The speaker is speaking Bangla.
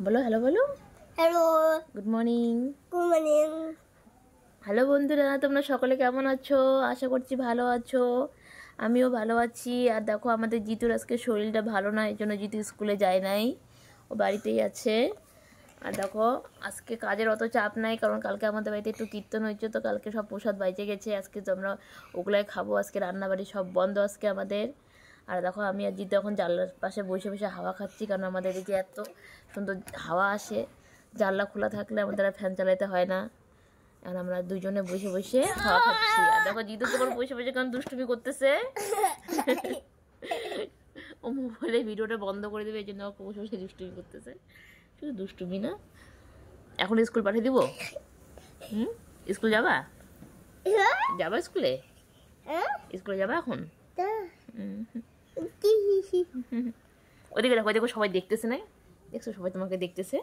বলো হ্যালো বলো। Hello, good morning. Good morning. Hello বন্ধুরা, তোমরা সকলে কেমন আছো? আশা করছি ভালো আছো। আমিও ভালো আছি। আর দেখো, আমাদের জিতুর আজকে শরীরটা ভালো না, এই জন্য জিতু স্কুলে যায় নাই, ও বাড়িতেই আছে। আর দেখো, আজকে কাজের অত চাপ নাই, কারণ কালকে আমাদের বাড়িতে একটু কীর্তন হয়েছে, তো কালকে সব প্রসাদ বাইচে গেছে। আজকে তো আমরা ওগুলাই খাবো। আজকে রান্নাবাড়ি সব বন্ধ আজকে আমাদের। আর দেখো, আমি আর জিতু এখন জানলার পাশে বসে বসে হাওয়া খাচ্ছি, কারণ আমাদের এদিকে এত সুন্দর হাওয়া আসে। জানলা খোলা থাকলে আমাদের আর ফ্যান চালাতে হয় না। আর আমরা দুজনে বসে বসে হাওয়া খাচ্ছি। আর দেখো, জিতু তোমার বসে বসে কারণ দুষ্টুমি করতেছে। ও মোবাইলে ভিডিওটা বন্ধ করে দেবে, এই জন্য বসে বসে দুষ্টুমি করতেছে। শুধু দুষ্টুমি না। এখন স্কুল পাঠিয়ে দিব? স্কুল যাবা? যাবা স্কুলে? স্কুলে যাবা এখন? ওদিকে দেখো, দেখো সবাই দেখতেছে না? দেখছো সবাই তোমাকে দেখতেছে।